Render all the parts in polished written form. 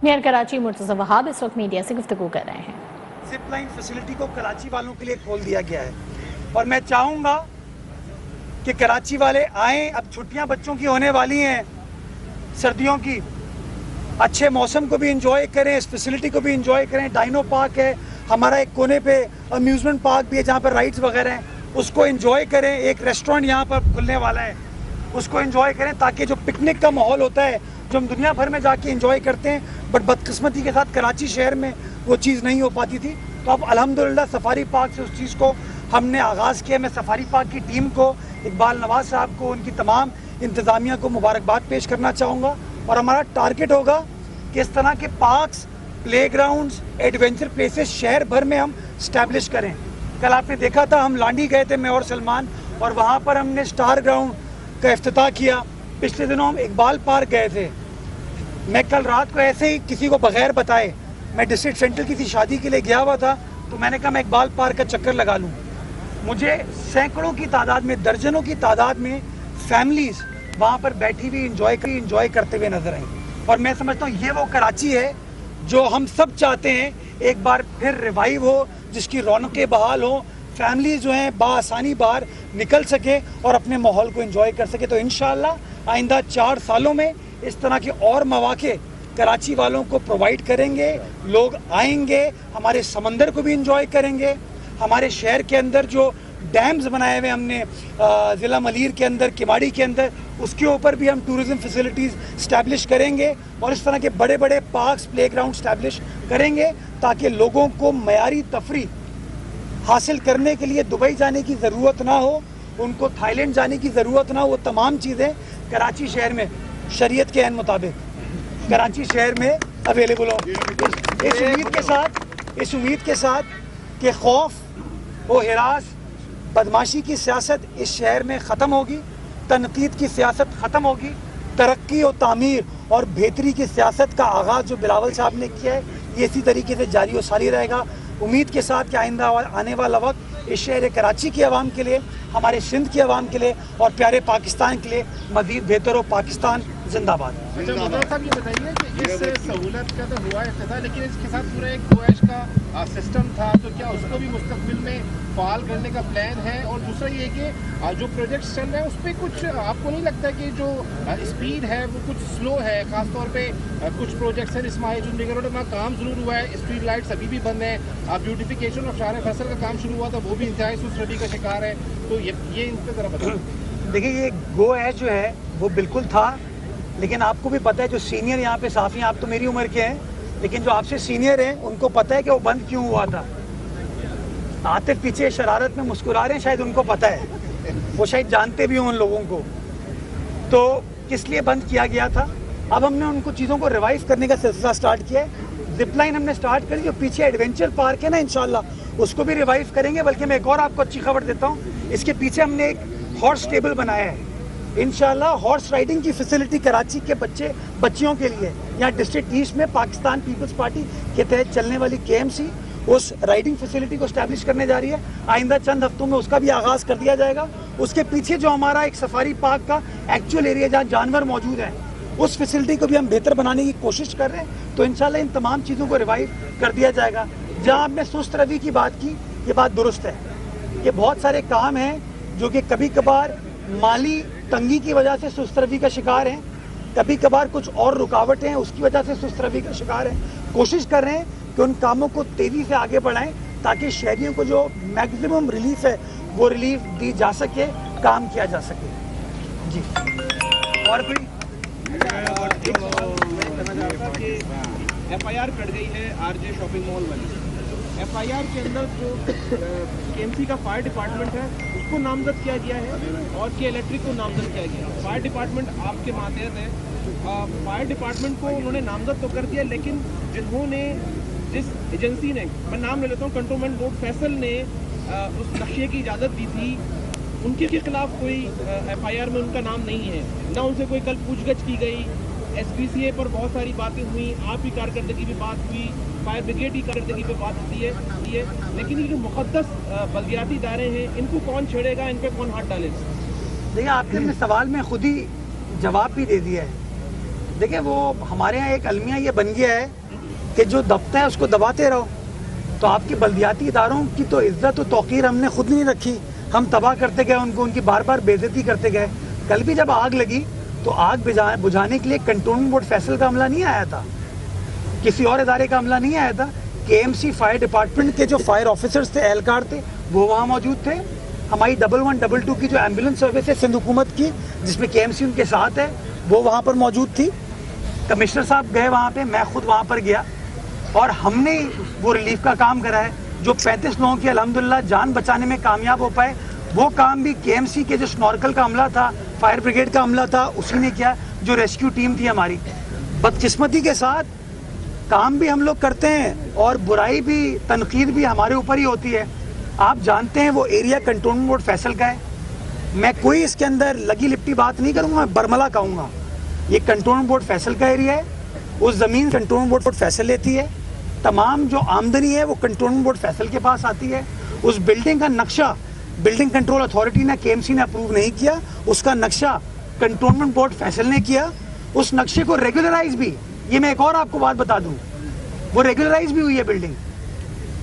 Mayor Karachi Murtaza Wahab इस वक्त media से गुफ्तगू कर रहे हैं। जिप लाइन फैसिलिटी को कराची वालों के लिए खोल दिया गया है और मैं चाहूँगा कि कराची वाले आएँ। अब छुट्टियाँ बच्चों की होने वाली हैं सर्दियों की, अच्छे मौसम को भी इंजॉय करें, इस फैसिलिटी को भी इंजॉय करें। डाइनो पार्क है हमारा, एक कोने पे अम्यूज़मेंट पार्क भी है जहाँ पर राइड्स वगैरह हैं, उसको इंजॉय करें। एक रेस्टोरेंट यहाँ पर खुलने वाला है, उसको इंजॉय करें ताकि जो पिकनिक का माहौल होता है जो हम दुनिया भर में जाके इंजॉय करते हैं, बट बदकिस्मती के साथ कराची शहर में वो चीज़ नहीं हो पाती थी। तो अब अल्हम्दुलिल्लाह सफारी पार्क से उस चीज़ को हमने आगाज़ किया। मैं सफारी पार्क की टीम को, इकबाल नवाज साहब को, उनकी तमाम इंतज़ामिया को मुबारकबाद पेश करना चाहूँगा और हमारा टारगेट होगा कि इस तरह के पार्क्स, प्लेग्राउंड्स, एडवेंचर प्लेसेस शहर भर में हम स्टैब्लिश करें। कल आपने देखा था हम लांडी गए थे, मैं और सलमान, और वहाँ पर हमने स्टार ग्राउंड का इफ्तिताह किया। पिछले दिनों हम इकबाल पार्क गए थे। मैं कल रात को ऐसे ही किसी को बगैर बताए, मैं डिस्ट्रिक्ट सेंटर किसी शादी के लिए गया हुआ था, तो मैंने कहा मैं इकबाल पार्क का चक्कर लगा लूँ। मुझे सैकड़ों की तादाद में, दर्जनों की तादाद में फैमिलीज़ वहाँ पर बैठी हुई इंजॉय करते हुए नजर आई। और मैं समझता हूँ ये वो कराची है जो हम सब चाहते हैं एक बार फिर रिवाइव हो, जिसकी रौनकें बहाल हो, फैमिली जो हैं बाआसानी बाहर निकल सके और अपने माहौल को एंजॉय कर सके। तो इंशाअल्लाह आइंदा 4 सालों में इस तरह के और मौके कराची वालों को प्रोवाइड करेंगे। लोग आएंगे, हमारे समंदर को भी एंजॉय करेंगे। हमारे शहर के अंदर जो डैम्स बनाए हुए हमने ज़िला मलीर के अंदर, किमाड़ी के अंदर, उसके ऊपर भी हम टूरिज़म फैसिलिटीज़ स्टैब्लिश करेंगे और इस तरह के बड़े बड़े पार्क्स, प्लेग्राउंड स्टैब्लिश करेंगे ताकि लोगों को मयारी तफरी हासिल करने के लिए दुबई जाने की ज़रूरत ना हो, उनको थाईलैंड जाने की ज़रूरत ना हो। वो तमाम चीज़ें कराची शहर में शरीयत के ऐन मुताबिक कराची शहर में अवेलेबल हो। इस उम्मीद के साथ कि खौफ व हिरास, बदमाशी की सियासत इस शहर में ख़त्म होगी, तनकीद की सियासत ख़त्म होगी, तरक्की और तामीर और बेहतरी की सियासत का आगाज़ जो बिलावल साहब ने किया है ये इसी तरीके से जारी और सारी रहेगा। उम्मीद के साथ कि आइंदा आने वाला वक्त इस शहर कराची की आवाम के लिए, हमारे सिंध की आवाम के लिए और प्यारे पाकिस्तान के लिए मज़ीद बेहतर हो। पाकिस्तान जिंदाबाद। अच्छा मुद्रा साहब ये बताइए कि इस सहूलत का तो हुआ इफ्तिताह, लेकिन इसके साथ पूरा एक गोएश का सिस्टम था, तो क्या उसको भी मुस्तकबिल में फ़ाल करने का प्लान है? और दूसरा ये कि जो प्रोजेक्ट्स चल रहे हैं उस पर कुछ आपको नहीं लगता कि जो स्पीड है वो कुछ स्लो है? ख़ासतौर पे कुछ प्रोजेक्ट्स हैं इस्माइल निगर रोड में काम ज़रूर हुआ है, स्ट्रीट लाइट्स अभी भी बंद हैं, ब्यूटिफिकेशन ऑफ शार फैसल का काम शुरू हुआ था, वो भी इंतहाई सुस्ती का शिकार है। तो ये इन पर ज़रा बताइए। देखिए ये गो ऐश जो है वो बिल्कुल था, लेकिन आपको भी पता है जो सीनियर यहाँ पे साफ़ी हैं, आप तो मेरी उम्र के हैं, लेकिन जो आपसे सीनियर हैं उनको पता है कि वो बंद क्यों हुआ था। आतिफ पीछे शरारत में मुस्कुरा रहे हैं, शायद उनको पता है, वो शायद जानते भी हों उन लोगों को तो किस लिए बंद किया गया था। अब हमने उनको चीज़ों को रिवाइव करने का सिलसिला स्टार्ट किया है। जिप लाइन हमने स्टार्ट करी, जो पीछे एडवेंचर पार्क है ना, इंशाल्लाह उसको भी रिवाइव करेंगे। बल्कि मैं एक और आपको अच्छी खबर देता हूँ, इसके पीछे हमने एक हॉर्स टेबल बनाया है। इंशाल्लाह हॉर्स राइडिंग की फैसिलिटी कराची के बच्चियों के लिए यहाँ डिस्ट्रिक्ट ईस्ट में पाकिस्तान पीपल्स पार्टी के तहत चलने वाली KMC उस राइडिंग फैसिलिटी को स्टैब्लिश करने जा रही है। आइंदा चंद हफ्तों में उसका भी आगाज़ कर दिया जाएगा। उसके पीछे जो हमारा एक सफारी पार्क का एक्चुअल एरिया जहाँ जानवर मौजूद हैं, उस फैसिलिटी को भी हम बेहतर बनाने की कोशिश कर रहे हैं। तो इंशाल्लाह इन तमाम चीज़ों को रिवाइव कर दिया जाएगा। जहाँ आपने सुस्त रवि की बात की, ये बात दुरुस्त है। ये बहुत सारे काम हैं जो कि कभी कभार माली तंगी की वजह से सुस्त रवि का शिकार हैं, कभी कभार कुछ और रुकावटें हैं उसकी वजह से सुस्त रवि का शिकार हैं। कोशिश कर रहे हैं कि उन कामों को तेज़ी से आगे बढ़ाएं ताकि शहरियों को जो मैक्सिमम रिलीफ है वो रिलीफ दी जा सके, काम किया जा सके। जी और कोई FIR कट गई है RJ शॉपिंग मॉल वाली। FIR के अंदर जो KMC का फायर डिपार्टमेंट है उसको नामजद किया गया है और के इलेक्ट्रिक को नामजद किया गया है। फायर डिपार्टमेंट आपके मातहत है, फायर डिपार्टमेंट को उन्होंने नामजद तो कर दिया, लेकिन जिस एजेंसी ने, मैं नाम ले लेता हूँ, कंटोनमेंट बोर्ड फैसल ने उस नक्शे की इजाज़त दी थी, उनके खिलाफ कोई FIR में उनका नाम नहीं है, ना उनसे कोई कल पूछगछ की गई। SPCA पर बहुत सारी बातें हुई, आपकी कारकर्दगी भी बात हुई, फायर ब्रिगेड की कारकर्दगी पे बात होती है, लेकिन ये जो मुक़द्दस बल्दियाती इदारे हैं इनको कौन छेड़ेगा, इन पर कौन हाथ डालेगा? देखिए आपने अपने सवाल में खुद ही जवाब भी दे दिया है। देखिए वो हमारे यहाँ एक अलमिया ये बन गया है कि जो दबता है उसको दबाते रहो। तो आपकी बल्दियाती इदारों की तो इज्जत और तौकीर हमने खुद नहीं रखी, हम तबाह करते गए उनको, उनकी बार बार बेइज्जती करते गए। कल भी जब आग लगी तो आग बुझाने के लिए कंटोनमेंट बोर्ड फैसल का अमला नहीं आया था, किसी और इदारे का अमला नहीं आया था। KMC फायर डिपार्टमेंट के जो फायर ऑफिसर्स थे, एहलकार थे, वो वहाँ मौजूद थे। हमारी 1112 की जो एम्बुलेंस सर्विस है सिंध हुकूमत की, जिसमें KMC उनके साथ है, वो वहाँ पर मौजूद थी। कमिश्नर साहब गए वहाँ पे, मैं खुद वहाँ पर गया और हमने वो रिलीफ का काम करा है। जो 35 लोगों की अल्हम्दुलिल्लाह जान बचाने में कामयाब हो पाए, वो काम भी KMC के जो स्नॉर्कल का अमला था, फायर ब्रिगेड का अमला था, उसी ने किया, जो रेस्क्यू टीम थी हमारी। बदकिस्मती के साथ काम भी हम लोग करते हैं और बुराई भी, तनकीद भी हमारे ऊपर ही होती है। आप जानते हैं वो एरिया कंटोनमेंट बोर्ड फैसल का है। मैं कोई इसके अंदर लगी लिपटी बात नहीं करूँगा, मैं बरमला कहूँगा। ये कंटोनमेंट बोर्ड फैसल का एरिया है, उस ज़मीन कंटोनमेंट बोर्ड फैसल लेती है, तमाम जो आमदनी है वो कंटोनमेंट बोर्ड फैसल के पास आती है। उस बिल्डिंग का नक्शा बिल्डिंग कंट्रोल अथॉरिटी ने, KMC ने अप्रूव नहीं किया, उसका नक्शा कंटोनमेंट बोर्ड फैसल ने किया। उस नक्शे को रेगुलराइज भी, ये मैं एक और आपको बात बता दूं, वो रेगुलराइज भी हुई है बिल्डिंग,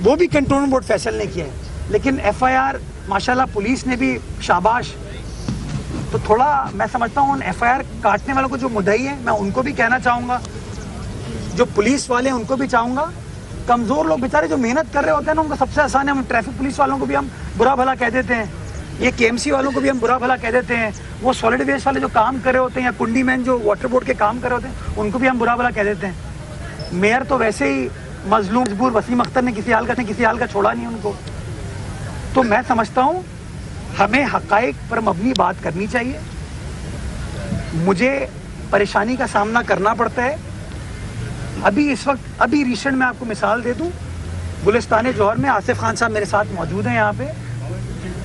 वो भी कंटोनमेंट बोर्ड फैसल ने किया है। लेकिन FIR माशाल्लाह पुलिस ने भी शाबाश। तो थोड़ा मैं समझता हूँ उन FIR काटने वालों को जो मुद्दई है, मैं उनको भी कहना चाहूँगा, जो पुलिस वाले हैं उनको भी चाहूँगा, कमज़ोर लोग बेचारे जो मेहनत कर रहे होते हैं ना, उनको सबसे आसान है, हम ट्रैफिक पुलिस वालों को भी हम बुरा भला कह देते हैं, ये KMC वालों को भी हम बुरा भला कह देते हैं, वो सॉलिड वेस्ट वाले जो काम कर रहे होते हैं या कुंडी मैन जो वाटर बोर्ड के काम कर रहे होते हैं, उनको भी हम बुरा भला कह देते हैं। मेयर तो वैसे ही मजलूम मजबूर, वसीम अख्तर ने किसी हाल का छोड़ा नहीं उनको। तो मैं समझता हूँ हमें हक़ाइक़ पर मबनी बात करनी चाहिए। मुझे परेशानी का सामना करना पड़ता है। अभी इस वक्त, अभी रिसेंट में आपको मिसाल दे दूँ, गुलिस्तान जौहर में आसिफ खान साहब मेरे साथ मौजूद हैं यहाँ पे।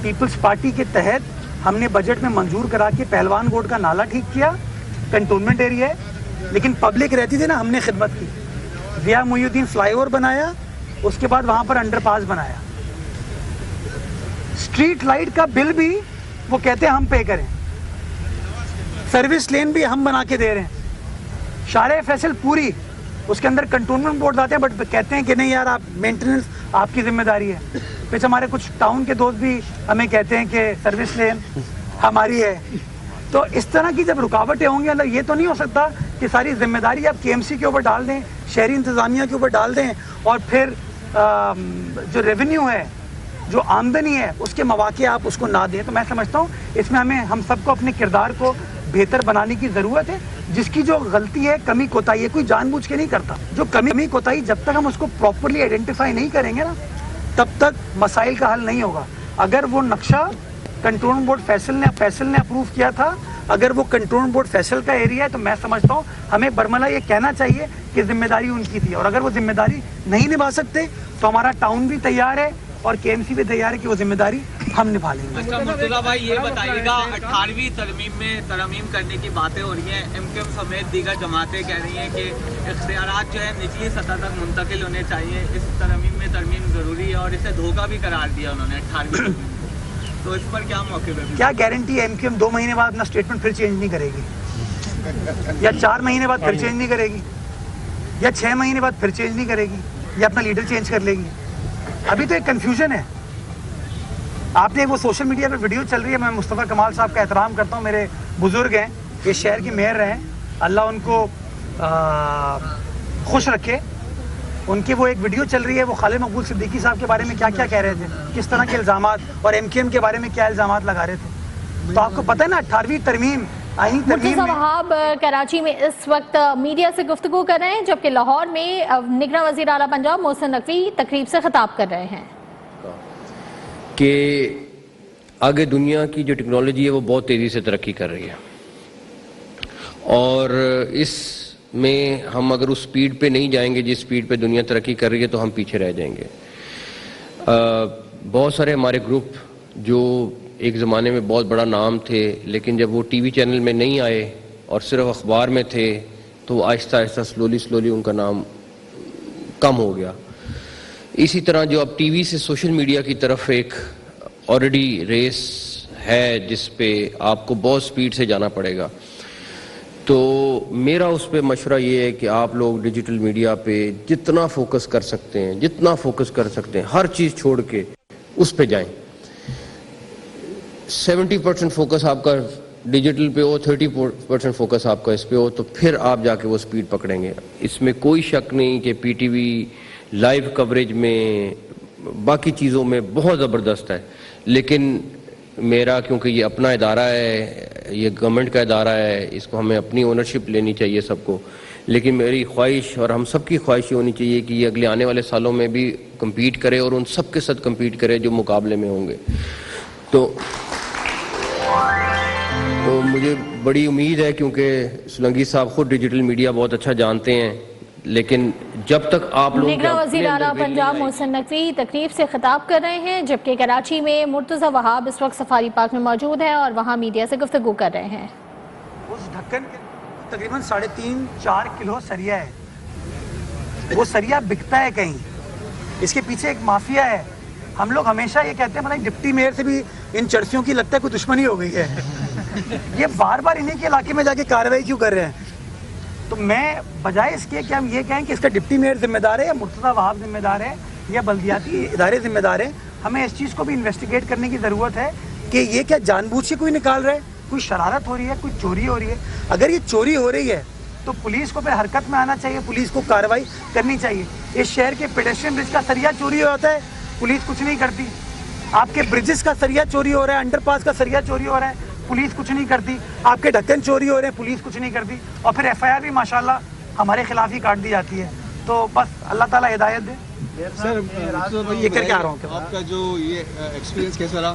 पीपल्स पार्टी के तहत हमने बजट में मंजूर करा के पहलवान गोड का नाला ठीक किया, कंटोनमेंट एरिया है, लेकिन पब्लिक रहती थी ना, हमने खिदमत की। ज़िया मुहिउद्दीन फ्लाईओवर बनाया, उसके बाद वहाँ पर अंडरपास बनाया। स्ट्रीट लाइट का बिल भी वो कहते हैं हम पे करें, सर्विस लेन भी हम बना के दे रहे हैं। शारे फैसल पूरी, उसके अंदर कंटोनमेंट बोर्ड आते हैं, बट कहते हैं कि नहीं यार, आप मेंटेनेंस आपकी जिम्मेदारी है। फिर हमारे कुछ टाउन के दोस्त भी हमें कहते हैं कि सर्विस लेन हमारी है। तो इस तरह की जब रुकावटें होंगी, मतलब ये तो नहीं हो सकता कि सारी जिम्मेदारी आप KMC के ऊपर डाल दें, शहरी इंतज़ामिया के ऊपर डाल दें, और फिर जो रेवेन्यू है, जो आमदनी है, उसके मौके आप उसको ना दें। तो मैं समझता हूँ इसमें हम सबको अपने किरदार को बेहतर बनाने की ज़रूरत है। जिसकी जो गलती है, कमी कोताही है, कोई जानबूझ के नहीं करता। जो कमी कोताही, जब तक हम उसको प्रॉपरली आइडेंटिफाई नहीं करेंगे ना, तब तक मसाइल का हल नहीं होगा। अगर वो नक्शा कंटोनमेंट बोर्ड फैसल ने अप्रूव किया था, अगर वो कंटोनमेंट बोर्ड फैसल का एरिया है, तो मैं समझता हूँ हमें बरमला ये कहना चाहिए कि जिम्मेदारी उनकी थी। और अगर वो जिम्मेदारी नहीं निभा सकते तो हमारा टाउन भी तैयार है और KMC भी तैयार है कि वो जिम्मेदारी हम निभा लेंगे। अच्छा मुर्तज़ा भाई, ये बताइएगा, 18वीं तरमीम करने की बातें हो रही हैं, MKM समेत दीगर जमातें कह रही हैं कि इख्तियारात जो है निचली सतह तक मुंतकिल होने चाहिए, इस तरमीम ज़रूरी है, और इसे धोखा भी करार दिया उन्होंने 18वीं। तो इस पर क्या मौके पे, क्या गारंटी है MKM 2 महीने बाद अपना स्टेटमेंट फिर चेंज नहीं करेगी, या 4 महीने बाद फिर चेंज नहीं करेगी, या 6 महीने बाद फिर चेंज नहीं करेगी, या अपना लीडर चेंज कर लेगी? अभी तो एक कन्फ्यूजन है। आपने वो सोशल मीडिया पे वीडियो चल रही है, मैं मुस्तफ़ा कमाल साहब का एहतराम करता हूँ, मेरे बुजुर्ग हैं, ये शहर के मेयर रहे हैं, अल्लाह उनको खुश रखे। उनकी वो एक वीडियो चल रही है, वो खालिद मकबूल सिद्दीकी साहब के बारे में क्या क्या कह रहे थे, किस तरह के इल्ज़ामात, और MKM के बारे में क्या इल्ज़ामात लगा रहे थे। तो आपको पता है ना, 18वीं तरमीम मुर्तज़ा वहाब कराची में इस वक्त मीडिया से गुफ्तगू कर रहे हैं, जबकि लाहौर में निगरां वज़ीर आला पंजाब मोहसिन नकवी तकरीब से खिताब कर रहे हैं कि आगे दुनिया की जो टेक्नोलॉजी है वो बहुत तेज़ी से तरक्की कर रही है, और इसमें हम अगर उस स्पीड पे नहीं जाएंगे जिस स्पीड पे दुनिया तरक्की कर रही है, तो हम पीछे रह जाएंगे। बहुत सारे हमारे ग्रुप जो एक ज़माने में बहुत बड़ा नाम थे, लेकिन जब वो TV चैनल में नहीं आए और सिर्फ अखबार में थे, तो आहिस्ता आहिस्ता स्लोली उनका नाम कम हो गया। इसी तरह जो अब TV से सोशल मीडिया की तरफ एक ऑलरेडी रेस है, जिस पे आपको बहुत स्पीड से जाना पड़ेगा। तो मेरा उस पर मशवरा ये है कि आप लोग डिजिटल मीडिया पे जितना फोकस कर सकते हैं, जितना फोकस कर सकते हैं, हर चीज़ छोड़ के उस पे जाएं। 70% फोकस आपका डिजिटल पे हो, 30% फोकस आपका इस पे हो, तो फिर आप जाके वो स्पीड पकड़ेंगे। इसमें कोई शक नहीं कि पीटीवी लाइव कवरेज में, बाकी चीज़ों में बहुत ज़बरदस्त है, लेकिन मेरा क्योंकि ये अपना इदारा है, ये गवर्नमेंट का इदारा है, इसको हमें अपनी ओनरशिप लेनी चाहिए सबको। लेकिन मेरी ख्वाहिश और हम सब की ख्वाहिश ये होनी चाहिए कि ये अगले आने वाले सालों में भी कम्पीट करे और उन सब के साथ कम्पीट करे जो मुकाबले में होंगे। तो मुझे बड़ी उम्मीद है, क्योंकि सुलंगी साहब खुद डिजिटल मीडिया बहुत अच्छा जानते हैं, लेकिन जब तक आप लोग निगरान वज़ीर आला पंजाब मोहसिन नकवी तकरीब से खिताब कर रहे हैं, जबकि कराची में मुर्तज़ा वहाब इस वक्त सफारी पार्क में मौजूद हैं और वहां मीडिया से गुफ्तगू कर रहे हैं। उस ढक्कन के तकरीबन 3.5-4 किलो सरिया है। वो सरिया बिकता है कहीं, इसके पीछे एक माफिया है। हम लोग हमेशा ये कहते हैं, मतलब डिप्टी मेयर से भी इन चर्सियों की लगता है कोई दुश्मनी हो गई है। ये बार बार इन्हीं के इलाके में जाके कार्रवाई क्यों कर रहे हैं? तो मैं बजाय इसके कि हम ये कहें कि इसका डिप्टी मेयर जिम्मेदार है या मुर्तज़ा वहाब जिम्मेदार है या बल्दियाती इदारे जिम्मेदार है, हमें इस चीज़ को भी इन्वेस्टिगेट करने की ज़रूरत है कि ये क्या जानबूझ के कोई निकाल रहा है, कोई शरारत हो रही है, कोई चोरी हो रही है। अगर ये चोरी हो रही है तो पुलिस को फिर हरकत में आना चाहिए, पुलिस को कार्रवाई करनी चाहिए। इस शहर के पेडेस्ट्रियन ब्रिज का सरिया चोरी हो जाता है, पुलिस कुछ नहीं करती। आपके ब्रिजेस का सरिया चोरी हो रहा है, अंडरपास का सरिया चोरी हो रहा है, पुलिस कुछ नहीं करती। आपके ढक्कन चोरी हो रहे हैं, पुलिस कुछ नहीं करती। और फिर FIR भी माशाल्लाह हमारे खिलाफ ही काट दी जाती है। तो बस अल्लाह ताला हिदायत दे। सर ये करके आ रहा हूँ। आपका जो ये एक्सपीरियंस कैसा रहा?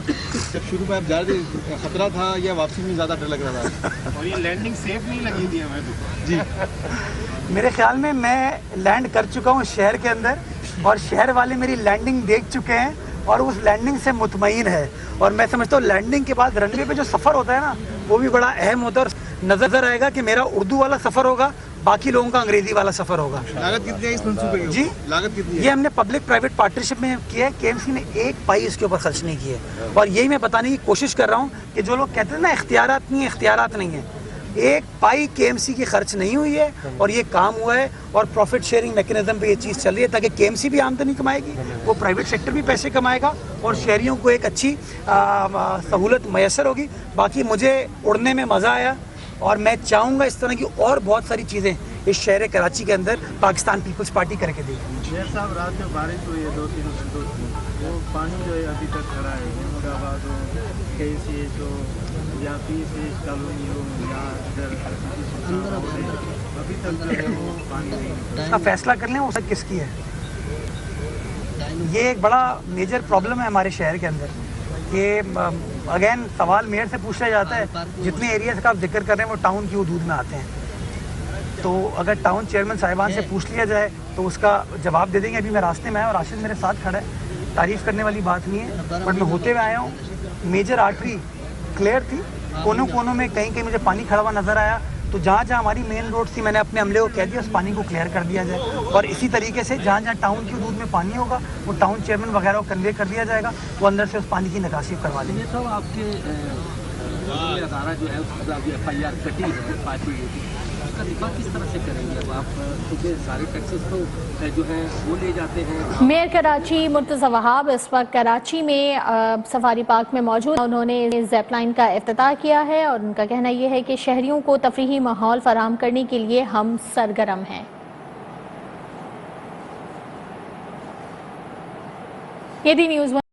जब शुरू में आप जा रहे थे, खतरा था या वापसी में ज़्यादा डर लग रहा था? और ये लैंडिंग सेफ नहीं लगी थी हमें तो। जी, मेरे ख्याल में मैं लैंड कर चुका हूँ शहर के अंदर, और शहर वाले मेरी लैंडिंग देख चुके हैं और उस लैंडिंग से मुतमईन है। और मैं समझता हूँ लैंडिंग के बाद रनवे पे जो सफ़र होता है ना, वो भी बड़ा अहम होता है। और नज़र आएगा कि मेरा उर्दू वाला सफ़र होगा, बाकी लोगों का अंग्रेजी वाला सफ़र होगा। लागत कितनी है इस मंसूबे की? जी, लागत कितनी है? ये हमने पब्लिक प्राइवेट पार्टनरशिप में किया है। KMC ने एक पाई इसके ऊपर खर्च नहीं की है। और यही मैं बताने की कोशिश कर रहा हूँ कि जो लोग कहते हैं ना इख्तियारात नहीं है, एक पाई KMC की खर्च नहीं हुई है और ये काम हुआ है। और प्रॉफिट शेयरिंग मैकेनिज्म पे ये चीज़ चल रही है, ताकि KMC भी आमदनी कमाएगी, वो प्राइवेट सेक्टर भी पैसे कमाएगा और शहरियों को एक अच्छी सहूलत मैसर होगी। बाकी मुझे उड़ने में मज़ा आया और मैं चाहूँगा इस तरह की और बहुत सारी चीज़ें इस शहर कराची के अंदर पाकिस्तान पीपल्स पार्टी करके देगी। शेर साहब, रात में बारिश हुई है 2-3 घंटों से, वो पानी जो है अभी तक खड़ा है। अहमदाबाद हो, KCH हो या PCH कॉलोनी हो या इधर अभी तक जो है वो पानी नहीं निकला। इसका फैसला कर लें वो सब किसकी है। ये एक बड़ा मेजर प्रॉब्लम है हमारे शहर के अंदर। ये अगेन सवाल मेयर से पूछा जाता है, जितने एरियाज का आप जिक्र कर रहे हैं वो टाउन की हदूद में आते हैं। तो अगर टाउन चेयरमैन साहिबान से पूछ लिया जाए तो उसका जवाब दे देंगे। अभी मैं रास्ते में आया और राशिद मेरे साथ खड़ा है, तारीफ़ करने वाली बात नहीं है, बट मैं होते हुए आया हूँ। मेजर आर्टरी क्लियर थी, कोनों कोनों में कहीं कहीं मुझे पानी खड़ा हुआ नज़र आया। तो जहाँ जहाँ हमारी मेन रोड थी, मैंने अपने अमले को कह दिया उस पानी को क्लियर कर दिया जाए। और इसी तरीके से जहाँ जहाँ टाउन की हदूद में पानी होगा वो टाउन चेयरमैन वगैरह को कन्वे कर दिया जाएगा, वो अंदर से उस पानी की निकासी करवा देंगे। सब आपके अदारा जो है उसका जो FIR कटी है पार्टी उसका दिफा किस तरह से करेंगे? अब आप क्योंकि सारे टैक्सेस तो जो है वो ले जाते हैं। मेयर कराची मुर्तज़ा वहाब इस वक्त कराची में सफारी पार्क में मौजूद। उन्होंने ज़ैपलाइन का इफ्तिताह किया है और उनका कहना यह है कि शहरियों को तफरीही माहौल फराहम करने के लिए हम सरगर्म हैं। ये थी न्यूज़।